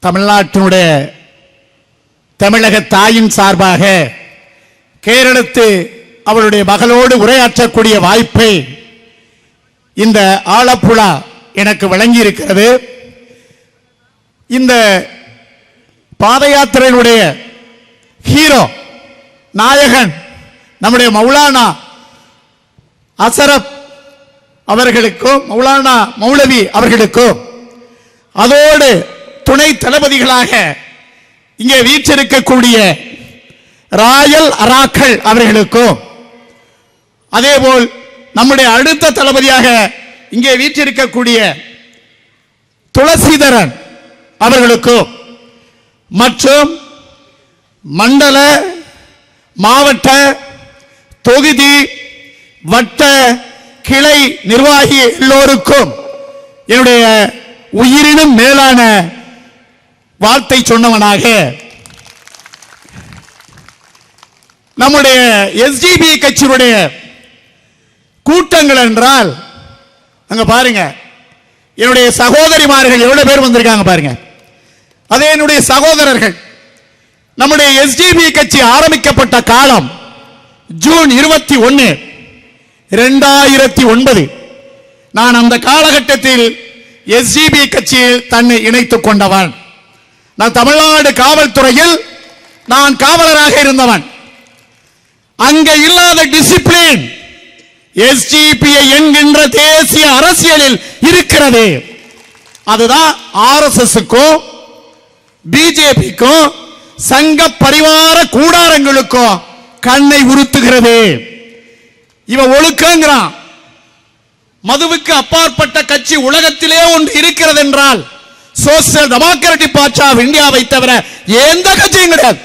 தமிழ்நாட்டினுடைய தமிழக தாயின் சார்பாக கேரளத்து அவருடைய மகளோடு உரையாற்றக்கூடிய வாய்ப்பை இந்த ஆலப்புழா எனக்கு வழங்கி இருக்கிறது. இந்த பாத யாத்திரையினுடைய ஹீரோ நாயகன் நம்முடைய மௌலானா அசரப் அவர்களுக்கும் மௌலானா மௌலவி அவர்களுக்கும் அதோடு துணை தளபதிகளாக இங்கே வீற்றிருக்கக்கூடிய ராயல் அராக்கள் அவர்களுக்கும் அதேபோல் நம்முடைய அடுத்த தளபதியாக இங்கே வீற்றிருக்கக்கூடிய துளசிதரன் அவர்களுக்கும் மற்றும் மண்டல மாவட்ட தொகுதி வட்ட கிளை நிர்வாகி எல்லோருக்கும் என்னுடைய உயிரினும் மேலான வார்த்தை சொன்னவனாக நம்முடைய எஸ்டிபி கட்சியினுடைய கூட்டங்கள் என்றால் அங்க பாருங்க, என்னுடைய சகோதரிமார்கள் எவ்வளவு பேர் வந்திருக்காங்க பாருங்க. அதே என்னுடைய சகோதரர்கள். நம்முடைய எஸ்டிபி கட்சி ஆரம்பிக்கப்பட்ட காலம் ஜூன் 21, 2009. நான் அந்த காலகட்டத்தில் எஸ்டிபி கட்சியில் தன்னை இணைத்துக் கொண்டவன். நான் தமிழ்நாடு காவல்துறையில் நான் காவலராக இருந்தவன். அங்க இல்லாத டிசிப்ளின் எஸ்டிபிஐ என்கின்ற தேசிய அரசியலில் இருக்கிறது. அதுதான் ஆர்எஸ்எஸ்க்கும் பிஜேபிக்கும் சங்க பரிவார கூடாரங்களுக்கும் கண்ணை உறுத்துகிறது. இவன் ஒழுக்கங்கிறான். மதுவுக்கு அப்பாற்பட்ட கட்சி உலகத்திலே ஒன்று இருக்கிறது என்றால் சோசியல் டெமோக்ராட்டிக் பார்ட்டி ஆஃப் இந்தியாவை தவிர எந்த கட்சியும் கிடையாது.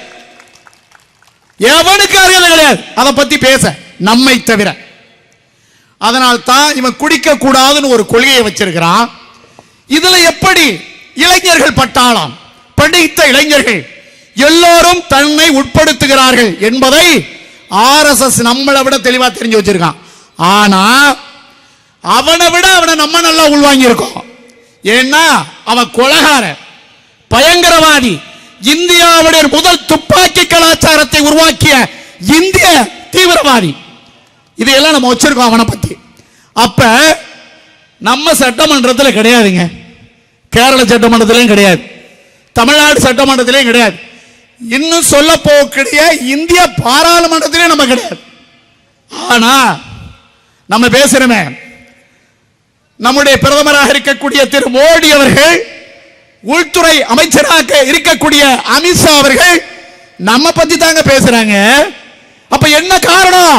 எவனுக்கு அறியது கிடையாது அதை பத்தி பேச, நம்மை தவிர. அதனால் தான் இவன் குடிக்க கூடாதுன்னு ஒரு கொள்கையை வச்சிருக்கிறான். இதுல எப்படி இளைஞர்கள் பட்டாளம், படித்த இளைஞர்கள் எல்லோரும் தன்னை உட்படுத்துகிறார்கள் என்பதை ஆர்எஸ்எஸ் நம்மளை விட தெளிவா தெரிஞ்சு வச்சிருக்கான். ஆனா அவனை விட அவனை நம்ம நல்லா உள்வாங்கி இருக்கோம். ஏன்னா அவன் கொலைகார, பயங்கரவாதி, இந்தியாவுடைய முதல் துப்பாக்கி கலாச்சாரத்தை உருவாக்கிய இந்திய தீவிரவாதி. இதையெல்லாம் நம்ம வச்சிருக்கோம் அவனை பத்தி. அப்ப நம்ம சட்டமன்றத்தில் கிடையாதுங்க, கேரள சட்டமன்றத்திலையும் கிடையாது, தமிழ்நாடு சட்டமன்றத்திலையும் கிடையாது, இன்னும் சொல்ல போகக்கூடிய இந்திய பாராளுமன்றத்திலே நம்ம கிடையாது. ஆனா நம்ம பேசுறோமே, நம்முடைய பிரதமராக இருக்கக்கூடிய திரு மோடி அவர்கள், உள்துறை அமைச்சராக இருக்கக்கூடிய அமித்ஷா அவர்கள் நம்ம பத்தி தாங்க பேசுறாங்க. அப்ப என்ன காரணம்?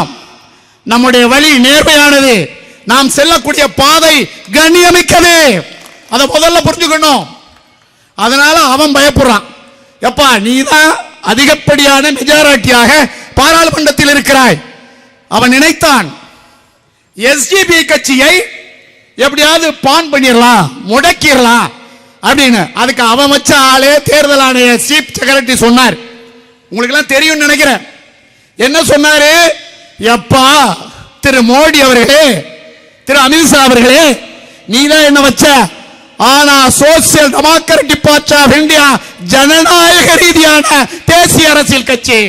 நம்முடைய வழி நேர்மையானது, நாம் செல்லக்கூடிய பாதை கண்ணியமிக்கது. அதை முதல்ல புரிஞ்சுக்கணும். அதனால அவன் பயப்படுறான். எப்பா நீ தான் அதிகப்படியான மெஜாரிட்டியாக பாராளுமன்றத்தில் இருக்கிறாய். அவன் நினைத்தான் எஸ்டிபி கட்சியை எப்படியாவது பான் பண்ணிடலாம், முடக்கிடலாம் அப்படின்னு. அதுக்கு அவன் வச்ச ஆளே தேர்தல் ஆணைய சீஃப் செக்ரட்டரி சொன்னார். உங்களுக்கு எல்லாம் தெரியும் நினைக்கிறேன். என்ன சொன்னாரு? எப்பா திரு மோடி அவர்களே, திரு அமித்ஷா அவர்களே, நீ தான் என்ன வச்ச, ஆனா Social Democratic Party of India ஜனநாயக ரீதியான தேசிய அரசியல் கட்சி,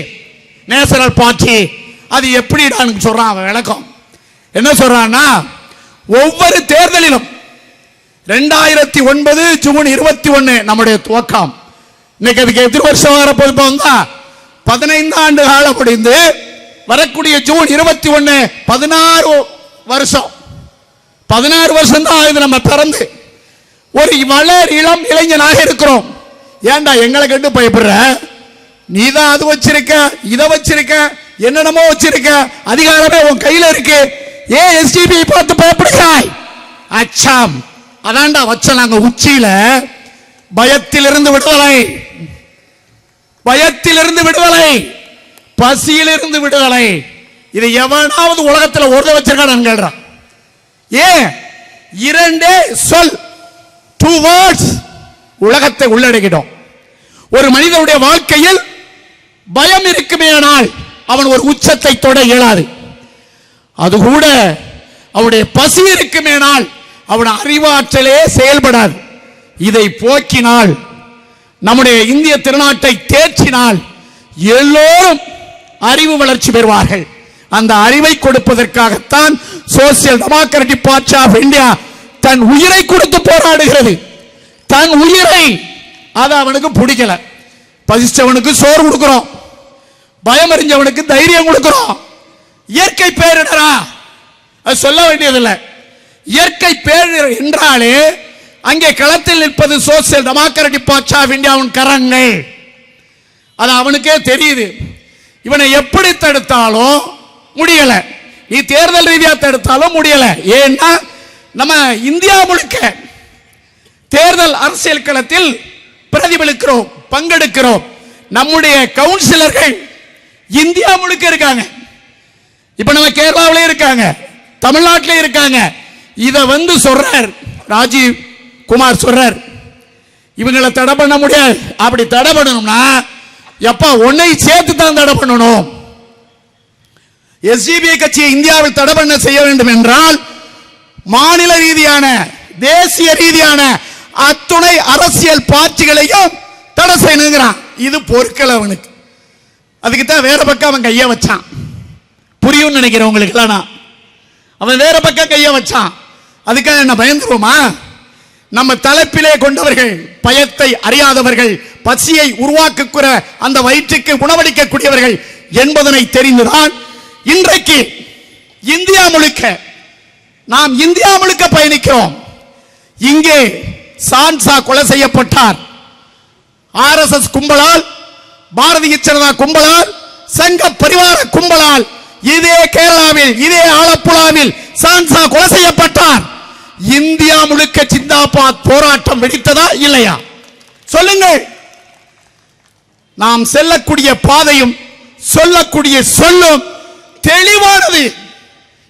நேஷனல் பார்ட்டி. அது எப்படி சொல்றான் அவன் விளக்கம். என்ன சொல்றான்னா, ஒவ்வொரு தேர்தலிலும் 2009 ஜூன் 21 நம்முடைய துவக்கம். இன்னைக்கு அதுக்கு எத்தனை வருஷம் வரப்போது? 15 ஆண்டு காலம் முடிந்து வரக்கூடிய ஜூன் 21 16 வருஷம். 16 வருஷம் தான் ஆகுது நம்ம பிறந்து. ஒரு வளர் இளம் இளைஞனாக இருக்கிறோம். ஏண்டா எங்களை கண்டு பயப்படுற? நீ தான் அது வச்சிருக்க, இதை வச்சிருக்க, என்னென்னமோ வச்சிருக்க, அதிகாரமே உன் கையில இருக்கு. ஏன் எஸ்டிபி பார்த்து பயப்படுகிறாய்? அச்சம். அதான்டா வச்ச நாங்க உச்சியில. பயத்திலிருந்து விடுதலை, பயத்திலிருந்து விடுதலை, பசியிலிருந்து விடுதலை. இதை எவனாவது உலகத்தில் ஒரு வச்சிருக்கான்னு கேள்றான். ஏன்? இரண்டே சொல், 2 words உலகத்தை உள்ளடக்கிட்டோம். ஒரு மனிதனுடைய வாழ்க்கையில் பயம் இருக்குமேனால் அவன் ஒரு உச்சத்தை தொட இயலாது. அது கூட அவனுடைய பசி இருக்குமேனால் அவன் அறிவாற்றலே செயல்படாது. இதை போக்கினால் நம்முடைய இந்திய திருநாட்டை தேற்றினால் எல்லோரும் அறிவு வளர்ச்சி பெறுவார்கள். அந்த அறிவை கொடுப்பதற்காகத்தான் Social Democratic Party of India தன் உயிரை கொடுத்து போராடுகிறது. தன் உயிரை. அது அவனுக்கு பிடிக்கல. பசிச்சவனுக்கு சோறு கொடுக்கிறோம், பயம் அறிஞ்சவனுக்கு தைரியம் கொடுக்கிறோம். இயற்கை பேரிடரா? அது சொல்ல வேண்டியதில்லை. இயற்கை பேரிடர் என்றாலே அங்கே களத்தில் நிற்பது சோசியல் டெமோக்ராட்டிக் பார்ட்டி ஆஃப் இந்தியாவின் கரங்கள். அது அவனுக்கே தெரியுது. இவனை எப்படி தடுத்தாலும் முடியல, நீ தேர்தல் ரீதியா தடுத்தாலும் முடியல. ஏன்னா நம்ம இந்தியா முழுக்க தேர்தல் அரசியல் களத்தில் பிரதிபலிக்கிறோம், பங்கெடுக்கிறோம். நம்முடைய கவுன்சிலர்கள் இந்தியா முழுக்க இருக்காங்க. இப்ப நம்ம கேரளாவிலே இருக்காங்க, தமிழ்நாட்டிலே இருக்காங்க. இத வந்து சொல்றார் ராஜீவ் குமார், சொல்றார் இவங்களை தடை பண்ண முடியாது. அப்படி தடை பண்ணணும்னா எப்ப ஒன்னை சேர்த்து தான் தடை பண்ணணும். எஸ்டிபிஐ கட்சியை இந்தியாவில் தடை பண்ண செய்ய வேண்டும் என்றால் மாநில ரீதியான தேசிய ரீதியான அத்துணை அரசியல் பார்ட்டிகளையும் தடை செய்யணுங்கிறான். இது பொறுக்கல அவனுக்கு. அதுக்கு தான் வேற பக்கம் அவன் கைய வச்சான். புரியும் நினைக்கிறேன் உங்களுக்கு. அவன் வேற பக்கம் கைய வச்சான். அதுக்காக என்ன பயந்துருவோமா? நம்ம தலைப்பிலே கொண்டவர்கள் பயத்தை அறியாதவர்கள், பசியை உருவாக்குற அந்த வயிற்றுக்கு உணவளிக்கக்கூடியவர்கள் என்பதனை தெரிந்துதான் இன்றைக்கு இந்தியா முழுக்க நாம் இந்தியா முழுக்க பயணிக்கிறோம். இங்கே சான்சா கொலை செய்யப்பட்டார். ஆர்எஸ்எஸ் கும்பலால், பாரதிய ஜனதா கும்பலால், சங்க பரிவார கும்பலால் இதே கேரளாவில், இதே ஆலப்புழாவில் சான்சா கொலை செய்யப்பட்டார். இந்தியா முழுக்க சிந்தாபாத் போராட்டம் வெடித்ததா இல்லையா? சொல்லுங்கள். நாம் செல்லக்கூடிய பாதையும் சொல்லக்கூடிய சொல்லும் தெளிவானது.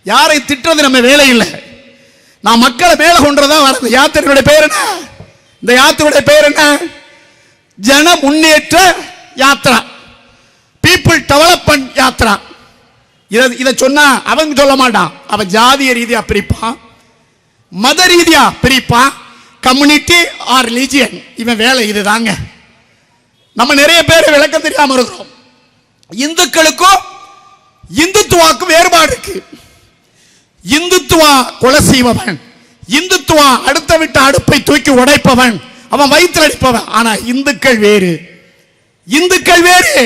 யாரை திட்டுறது நம்ம வேலை இல்லை. நான் மக்களை மேல கொண்டதா வரது. யாத்திரையுடைய பேர் என்ன? இந்த யாத்திரையுடைய பேர் என்ன? ஜன முன்னேற்ற யாத்திரா, பீப்புள் டெவலப்மெண்ட் யாத்திரா. இத சொன்னா அவங்க சொல்ல மாட்டான். அவன் ஜாதிய ரீதியா பிரிப்பான், மத ரீதியா பிரிப்பான், கம்யூனிட்டி ஆர் ரிலிஜியன். இவன் வேலை இதுதாங்க. நம்ம நிறைய பேர் விளக்கம் தெரியாம இருக்கிறோம். இந்துக்களுக்கும் இந்துத்துவாக்கும் வேறுபாடு இருக்கு. இந்துத்துவா கொலை செய்பவன், இந்துத்துவா அடுத்த விட்ட அடுப்பை தூக்கி உடைப்பவன், அவன் வயிற்றில் அடிப்பவன். ஆனா இந்துக்கள் வேறு. இந்துக்கள் வேறு.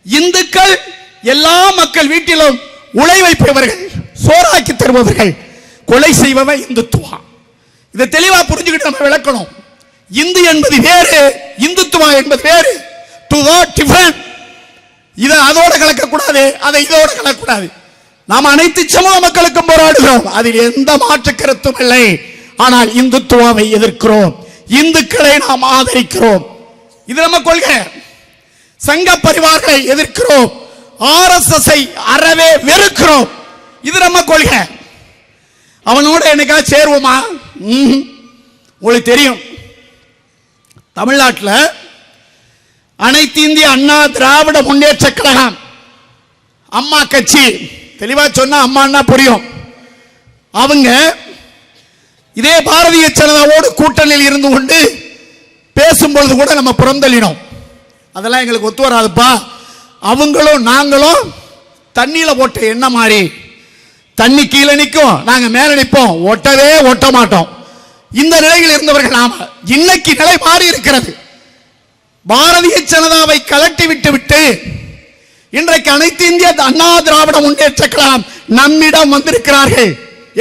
இந்துக்கள் எல்லா மக்கள் வீட்டிலும் உழை வைப்பவர்கள், சோறாக்கி தருபவர்கள். கொலை செய்பவன் இந்துத்துவா. இதை தெளிவா புரிஞ்சுக்கிட்டு நம்ம விளக்கணும். இந்து என்பது வேறு, இந்துத்துவா என்பது வேறு. இதை அதோட கலக்கக்கூடாது, அதை இதோட கலக்கக்கூடாது. நாம் அனைத்து சமூக மக்களுக்கும் போராடுகிறோம், அதில் எந்த மாற்று கருத்தும் இல்லை. ஆனால் இந்துத்துவாவை எதிர்க்கிறோம், இந்துக்களை நாம் ஆதரிக்கிறோம். இது நம்ம கொள்கை. சங்க பரிவார்களை எதிர்க்கிறோம், ஆர்எஸ்எஸ் அறவே வெறுக்கிறோம். இது நம்ம கொள்கை. அவனோட என்னைக்கா சேருவோமா? உங்களுக்கு தெரியும், தமிழ்நாட்டில் அனைத்து இந்திய அண்ணா திராவிட முன்னேற்ற கழகம், அம்மா கட்சி, தெளிவா சொன்னா அம்மான்னா புரியும். அவங்க இதே பாரதிய ஜனதாவோடு கூட்டணியில் இருந்து கொண்டு பேசும்பொழுது கூட நம்ம புறந்தள்ளினோம். அதெல்லாம் எங்களுக்கு ஒத்து வராதுப்பா. அவங்களும் நாங்களும் தண்ணியில போட்ட என்ன மாதிரி, தண்ணி கீழே நிற்கும், நாங்க மேல நிற்போம், ஒட்டவே ஒட்ட மாட்டோம். இந்த நிலையில் இருந்தவர்கள் நாம. இன்னைக்கு நிலை மாறி இருக்கிறது. பாரதிய ஜனதாவை கலட்டி விட்டு இன்றைக்கு அனைத்து இந்திய அண்ணா திராவிட முன்னேற்ற கழகம் நம்மிடம் வந்திருக்கிறார்கள்.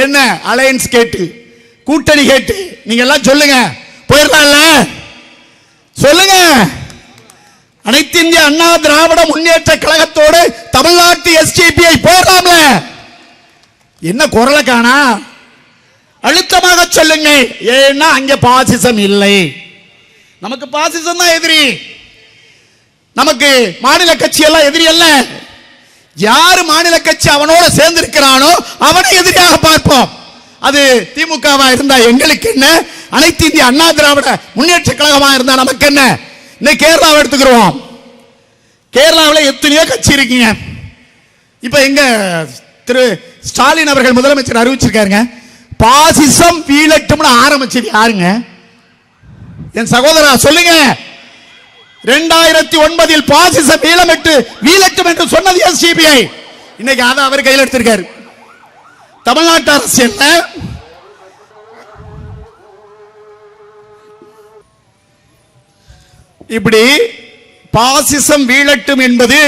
என்ன அலையன்ஸ் கேட்டு, கூட்டணி கேட்டு. நீங்க எல்லாம் சொல்லுங்க, போயிடலாம்ல? சொல்லுங்க. அனைத்து இந்திய அண்ணா திராவிட முன்னேற்ற கழகத்தோடு தமிழ்நாட்டு எஸ்டிபிஐ போயிடலாம்ல? என்ன குரலை காணா? அழுத்தமாக சொல்லுங்க. ஏன்னா அங்க பாசிசம் இல்லை. நமக்கு பாசிசம் தான் எதிரி. நமக்கு மாநில கட்சி எல்லாம் எதிரி அல்ல. யாரு மாநில கட்சி அவனோட சேர்ந்து இருக்கிறானோ அவனை எதிரியாக பார்ப்போம். அது திமுகவா இருந்தா எங்களுக்கு என்ன, அனைத்து இந்திய அண்ணா திராவிட முன்னேற்ற கழகமா இருந்தா நமக்கு என்ன? இன்னைக்கு கேரளாவை எடுத்துக்கிறோம். கேரளாவில் எத்தனையோ கட்சி இருக்கீங்க. இப்ப எங்க திரு ஸ்டாலின் அவர்கள் முதலமைச்சர் அறிவிச்சிருக்காருங்க, பாசிசம் வீழட்டும்னு ஆரம்பிச்சது யாருங்க? என் சகோதரா சொல்லுங்க. 2009 பாசிசம் வீழட்டும் என்று சொன்னது எஸ்டிபிஐ. இன்னைக்கு அதை அவர் கையில் எடுத்திருக்காரு. தமிழ்நாட்டு அரசியல்ல இப்படி பாசிசம் வீழட்டும் என்பது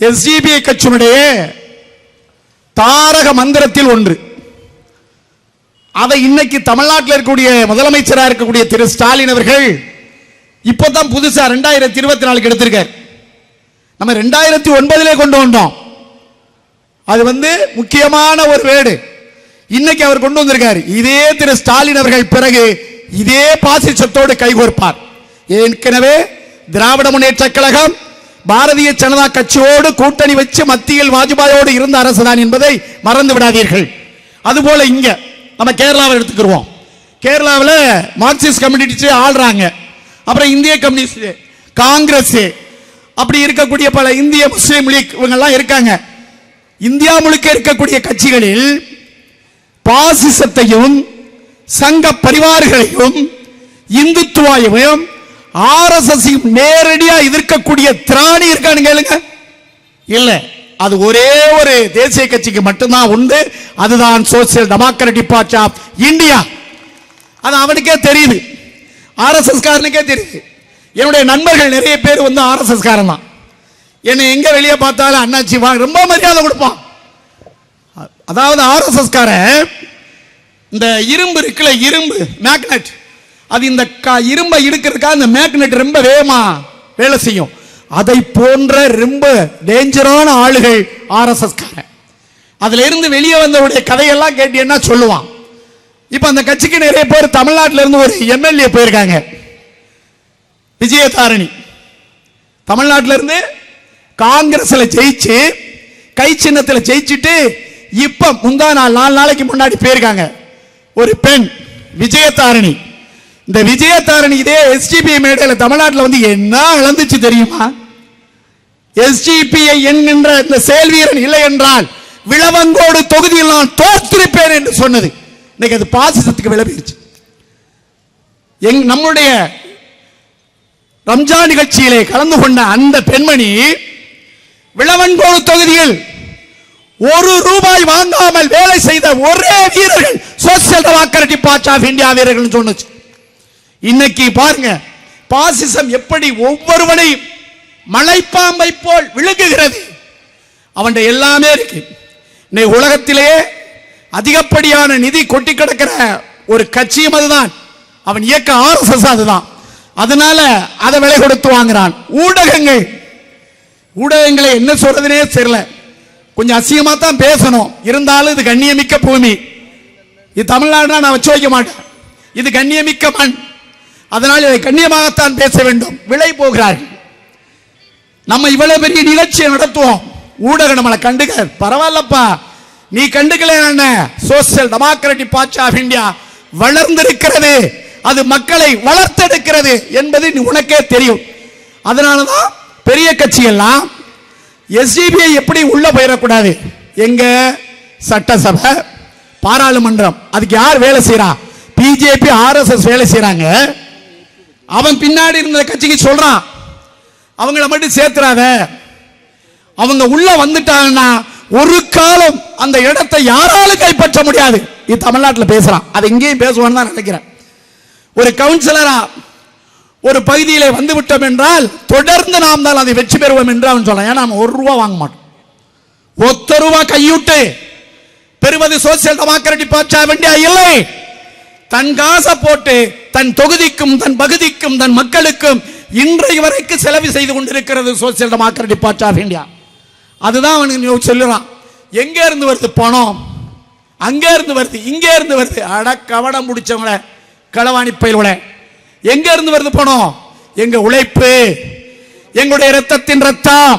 எஸ்டிபிஐ கட்சியினுடைய தாரக மந்திரத்தில் ஒன்று. அதை இன்னைக்கு தமிழ்நாட்டில் இருக்கக்கூடிய முதலமைச்சராக இருக்கக்கூடிய திரு ஸ்டாலின் அவர்கள் இப்பதான் புதுசா 2024 எடுத்திருக்கார். நம்ம 2009 கொண்டு வந்தோம். அது முக்கியமான ஒரு வேடு இன்னைக்கு அவர் கொண்டு வந்திருக்கார். இதே திரு ஸ்டாலின் அவர்கள் பிறகு இதே பாசிசத்தோடு கைகோர்ப்பார். ஏற்கனவே திராவிட முன்னேற்ற கழகம் பாரதிய ஜனதா கட்சியோடு கூட்டணி வச்சு மத்தியில் வாஜ்பாயோடு இருந்த அரசுதான் என்பதை மறந்து விடாதீர்கள். அதுபோல இங்க நம்ம கேரளாவை எடுத்துக்கிறோம். கேரளாவில் மார்க்சிஸ்ட் கம்யூனிஸ்ட் ஆள்றாங்க. அப்புறம் இந்திய கம்யூனிஸ்ட், காங்கிரஸ், அப்படி இருக்கக்கூடிய பல இந்திய முஸ்லீம் லீக் இவங்கெல்லாம் இருக்காங்க. இந்தியா முழுக்க இருக்கக்கூடிய கட்சிகளில் பாசிசத்தையும் சங்க பரிவார்களையும் இந்துத்துவாயையும் ஆர்எஸ்எஸ் நேரடியா எதிர்க்கக்கூடிய திராணி இருக்கானு கேளுங்க. இல்ல, அது ஒரே ஒரு தேசிய கட்சிக்கு மட்டும்தான் உண்டு. அதுதான் Social Democratic Party of India. அது அவனுக்கே தெரியுது, ஆர்எஸ்எஸ் காரனுக்கே தெரியுது. என்னுடைய நண்பர்கள் நிறைய பேர் ஆர்எஸ்எஸ் காரன் தான். என்னை எங்க வெளியே பார்த்தாலும் அண்ணாச்சி வாங்க ரொம்ப மரியாதை கொடுப்பான். அதாவது ஆர்எஸ்எஸ் காரன் இந்த இரும்பு இருக்குல்ல, இரும்பு மேக்னெட், அது இந்த இரும்பை இழுக்கிறதுக்காக இந்த மேக்னெட் ரொம்ப வேகமா வேலை செய்யும். அதை போன்ற ரொம்ப டேஞ்சரான ஆளுகள் ஆர்எஸ்எஸ் காரன். அதுல இருந்து வெளியே வந்தவருடைய கதையெல்லாம் கேட்டீங்கன்னா சொல்லுவான். இப்ப அந்த கட்சிக்கு நிறைய பேர் தமிழ்நாட்டில இருந்து ஒரு எம்எல்ஏ போயிருக்காங்க. விஜயதாரணி தமிழ்நாட்டில இருந்து காங்கிரஸ்ல ஜெயிச்சு கை சின்னத்தில் ஜெயிச்சுட்டு இப்ப முந்தா 4 நாளைக்கு முன்னாடி போயிருக்காங்க ஒரு பெண் விஜயதாரணி. இந்த விஜயதாரணி இதே எஸ்டிபிஐ மேடையில் தமிழ்நாட்டில் என்ன இழந்துச்சு தெரியுமா? எஸ்டிபிஐ என்கின்ற இந்த செயல் வீரன் இல்லை என்றால் விளவங்கோடு தொகுதியில் நான் தோற்றிருப்பேன் என்று சொன்னது இன்னைக்கு அது பாசிசத்துக்கு விளம்பிடுச்சு. நம்முடைய ரம்ஜான் நிகழ்ச்சியிலே கலந்து கொண்ட அந்த பெண்மணி விளவங்கோடு தொகுதியில் ₹1 வாங்காமல் வேலை செய்த ஒரே வீரர்கள் Social Democratic Party of India வீரர்கள் சொன்னுச்சு. இன்னைக்கு பாருங்க பாசிசம் எப்படி ஒவ்வொருவனையும் மலைப்பாம்பை போல் விழுங்குகிறது. அவன் எல்லாமே இருக்கு. இன்னைக்கு உலகத்திலே அதிகப்படியான நிதி கொட்டி கிடக்கிற ஒரு கட்சியும் அதுதான். அவன் இயக்க ஆர்எஸ்எஸ் அதுதான். அதனால அதை விலை கொடுத்து வாங்குறான். ஊடகங்களை என்ன சொல்றதுனே தெரியல. கொஞ்சம் அசிங்கமா தான் பேசணும். இருந்தாலும் இது கண்ணியமிக்க பூமி. இது தமிழ்நாடு நான் வச்சு வைக்க மாட்டேன். இது கண்ணியமிக்க மண். அதனால் இதை கண்ணியமாகத்தான் பேச வேண்டும். விலை போகிறார்கள். நம்ம இவ்வளவு பெரிய நிகழ்ச்சியை நடத்துவோம். ஊடகம் நம்மளை கண்டுக்க பரவாயில்லப்பா, நீ கண்டுக்கல. Social Democratic Party of India வளர்ந்திருக்கிறது, அது மக்களை வளர்த்தெடுக்கிறது என்பது உனக்கே தெரியும். அதனாலதான் பெரிய கட்சிகள்லாம் எஸ்டிபிஐ எப்படி உள்ள போயிடக்கூடாது. எங்க சட்டசபை, பாராளுமன்றம், அதுக்கு யார் வேலை செய்யறா? பிஜேபி ஆர்எஸ்எஸ் வேலை செய்யறாங்க. அவன் பின்னாடி இருந்த கட்சிக்கு சொல்றான், அவங்கள மட்டும் சேர்த்துறாத. அவங்க உள்ள வந்துட்டாங்கன்னா ஒரு காலம் அந்த இடத்தை யாராலும் கைப்பற்ற முடியாது. இது தமிழ்நாட்டில் பேசுறான். அது இங்கேயும் பேசுவான்னு தான் நினைக்கிறேன். ஒரு கவுன்சிலரா ஒரு பகுதியில் வந்து விட்டோம் என்றால் தொடர்ந்து நாம் தான் அதை வெற்றி பெறுவோம் என்று அவன் சொல்றான். ஏன்னா நம்ம ₹1 வாங்க மாட்டோம். ₹1 கையூட்டு பெறுவது Social Democratic Party of India இல்லை. தன் காசை போட்டு தன் தொகுதிக்கும் தன் பகுதிக்கும் தன் மக்களுக்கும் இன்றைய வரைக்கும் செலவு செய்து கொண்டிருக்கிறது Social Democratic Party of India. அதுதான் அவனுக்கு சொல்லுறான். எங்க இருந்து வருது பணம்? அங்க இருந்து வருது, இங்க இருந்து வருது. அட கவடம் முடிச்சவங்கள, களவாணி பயில்வள, எங்க இருந்து வருது பணம்? எங்க உழைப்பு, எங்களுடைய ரத்தத்தின் ரத்தம்.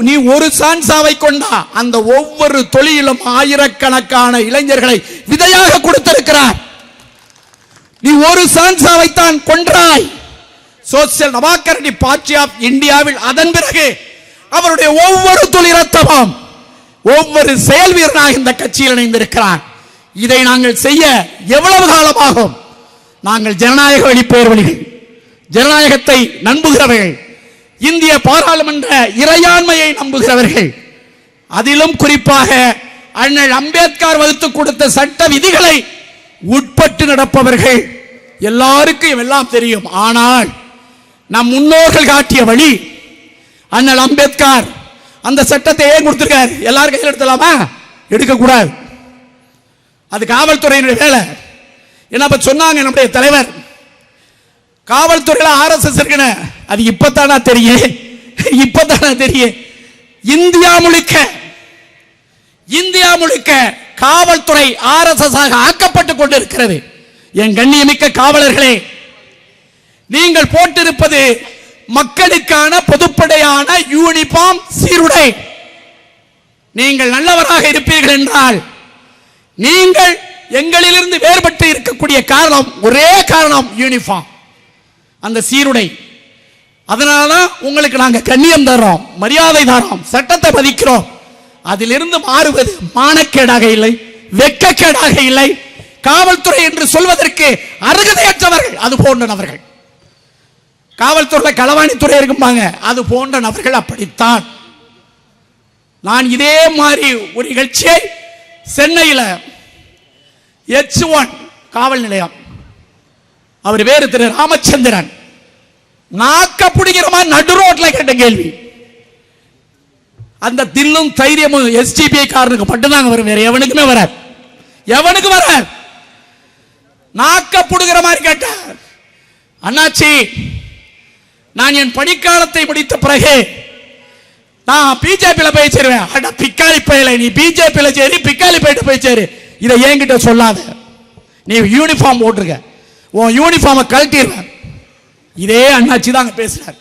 நீ ஒரு சான்சாவை கொண்டா அந்த ஒவ்வொரு தொழிலும் ஆயிரக்கணக்கான இளைஞர்களை விதையாக கொடுத்திருக்கிறார். நீ ஒரு சான்சாவை தான் கொன்றாய். சோசியல் டெமோக்ராட்டிக் பார்ட்டி ஆஃப் இந்தியாவில் அதன் பிறகு அவருடைய ஒவ்வொரு துளி ரத்தமும் ஒவ்வொரு செயல் வீரனாக இந்த கட்சியில் இணைந்திருக்கிறார். இதை நாங்கள் செய்ய எவ்வளவு காலமாகும்? நாங்கள் ஜனநாயக வழிபேர்வழிகள், ஜனநாயகத்தை நம்புகிறவர்கள், இந்திய பாராளுமன்ற இறையாண்மையை நம்புகிறவர்கள், அதிலும் குறிப்பாக அண்ணல் அம்பேத்கர் வகுத்து கொடுத்த சட்ட விதிகளை உட்பட்டு நடப்பவர்கள். எல்லாருக்கும் எல்லாம் தெரியும். ஆனால் நம் முன்னோர்கள் காட்டிய வழி, அண்ணல் அம்பேத்கர் அந்த சட்டத்தை ஏன் கொடுத்திருக்கார்? எல்லாரும் கையில் எடுத்துலாமா? எடுக்கக்கூடாது. அது காவல்துறையினுடைய வேலை. என்ன சொன்னாங்க நம்முடைய தலைவர், காவல்துறையில் RSS இருக்குன்னு. அது இப்பதானா தெரியும், இப்பதானா தெரியும். இந்தியா முழுக்க காவல்துறை RSS ஆக ஆக்கப்பட்டுக் கொண்டிருக்கிறது. என் கண்ணியமிக்க காவலர்களே, நீங்கள் போட்டிருப்பது மக்களுக்கான பொதுப்படையான யூனிஃபார்ம் சீருடை. நீங்கள் நல்லவராக இருப்பீர்கள் என்றால், நீங்கள் எங்களிலிருந்து வேறுபட்டு இருக்கக்கூடிய காரணம், ஒரே காரணம் யூனிஃபார்ம், அந்த சீருடை. அதனாலதான் உங்களுக்கு நாங்க கண்ணியம் தர்றோம், மரியாதை தர்றோம், சட்டத்தை மதிக்கிறோம். அதிலிருந்து மாறுவது மானக்கேடாக இல்லை, வெட்கக்கேடாக இல்லை. காவல்துறை என்று சொல்வதற்கு அருகதையற்றவர்கள் அது போன்ற நபர்கள். காவல்துறை களவாணித்துறை இருக்கும்பாங்க, அது போன்ற நபர்கள் அப்படித்தான். நான் இதே மாதிரி ஒரு நிகழ்ச்சியை சென்னையில் H1 காவல் நிலையம், அவர் வேறு திரு ராமச்சந்திரன், நாக்க பிடிக்கிற மாதிரி நடு ரோட்ல கேட்ட கேள்வி. அந்த தில்லும் தைரியமும் SDPI காரனுக்கு மட்டும்தாங்க வரும், வேற எவனுக்குமே வராது. எவனுக்கு வராது. நாக்க புடுகிற மாதிரி கேட்ட, அண்ணாச்சி நான் என் பணிக்காலத்தை முடித்த பிறகு நான் பிஜேபியில போய் சேருவேன். அட பிக்காலி பையல, நீ பிஜேபியில சேரி, பிக்காலி பையிட்ட போய் சேரு, இதை என்கிட்ட சொல்லாத. நீ யூனிஃபார்ம் போட்டிருக்க, உன் யூனிஃபார்மை கழட்டிடுவேன். இதே அண்ணாச்சி தான் பேசுறார்.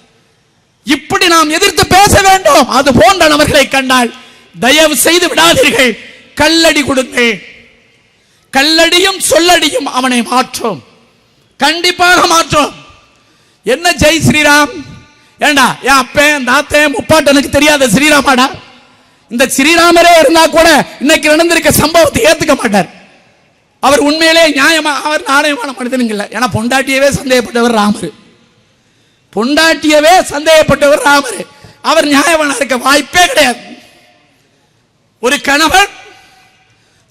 இப்படி நாம் எதிர்த்து பேச வேண்டும். அது போன்ற நபர்களை கண்டால் தயவு செய்து விடாதீர்கள், கல்லடி கொடுங்கள். கல்லடியும் சொல்லடியும் அவனை மாற்றும், கண்டிப்பாக மாற்றும். என்ன ஜெய் ஸ்ரீராம்? ஏண்டா என் அப்பன் தாத்தன் முப்பாட்டனுக்கு தெரியாத ஸ்ரீராமாடா? இந்த ஸ்ரீராமரே இருந்தா கூட இன்னைக்கு நடந்திருக்க சம்பவத்தை ஏத்துக்க மாட்டார். அவர் உண்மையிலே நியாயமா, அவர் நாணயமான மனிதனுங்க இல்லை. ஏன்னா பொண்டாட்டியவே சந்தேகப்பட்டவர் ராமர், பொண்டாட்டியவே சந்தேகப்பட்டவர் ராமர். அவர் நியாயமான இருக்க வாய்ப்பே கிடையாது. ஒரு கணவன்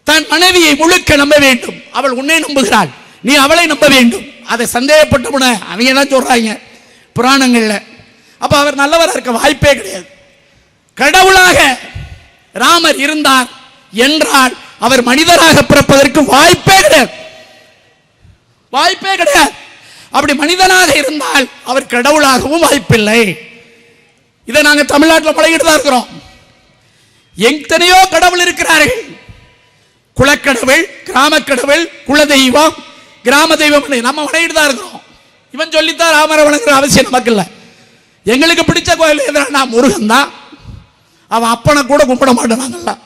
தன் மனைவியை முழுக்க நம்ப வேண்டும். அவள் உன்னை நம்புகிறாள், நீ அவளை நம்ப வேண்டும். அதை சந்தேகப்பட்டவன அவங்க என்ன சொல்றாங்க புராணங்கள்ல. அப்ப அவர் நல்லவராக இருக்க வாய்ப்பே கிடையாது. கடவுளாக ராமர் இருந்தார் என்றால் அவர் மனிதராக பிறப்பதற்கு வாய்ப்பே கிடையாது, வாய்ப்பே கிடையாது. அப்படி மனிதனாக இருந்தால் அவர் கடவுளாகவும் வாய்ப்பில்லை. இதை நாங்க தமிழ்நாட்டில் பழகிட்டு தான் இருக்கிறோம். எத்தனையோ கடவுள் இருக்கிறார்கள். குலக்கடவுள், கிராம கடவுள், குலதெய்வம், கிராம தெய்வம் நம்ம வணங்கிட்டு தான் இருக்கிறோம். இவன் சொல்லித்தான் ராமரை வணங்குற அவசியம் நமக்கு இல்லை. எங்களுக்கு பிடிச்ச கோயில் எதிரான முருகன் தான். அவன் அப்பனை கூட கும்பிட மாட்டான்.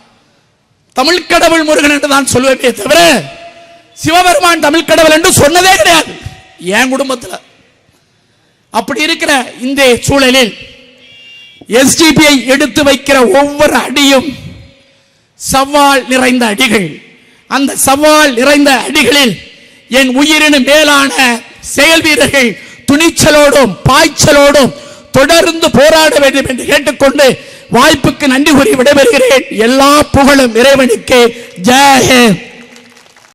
தமிழ் கடவுள் முருகன் என்று தான் சொல்லுவேனே தவிர சிவபெருமான் தமிழ் கடவுள் என்று சொன்னதே கிடையாது என் குடும்பத்தில். அப்படி இருக்கிற இந்த சூழலில் SDPI எடுத்து வைக்கிற ஒவ்வொரு அடியும் சவால் நிறைந்த அடிகள். அந்த சவால் நிறைந்த அடிகளில் என் உயிரினும் மேலான செயல் வீரர்கள் துணிச்சலோடும் பாய்ச்சலோடும் தொடர்ந்து போராட வேண்டும் என்று கேட்டுக்கொண்டு வாய்ப்புக்கு நன்றி கூறி விடைபெறுகிறேன். எல்லா புகழும் இறைவனுக்கு. ஜெய் ஹிந்த்.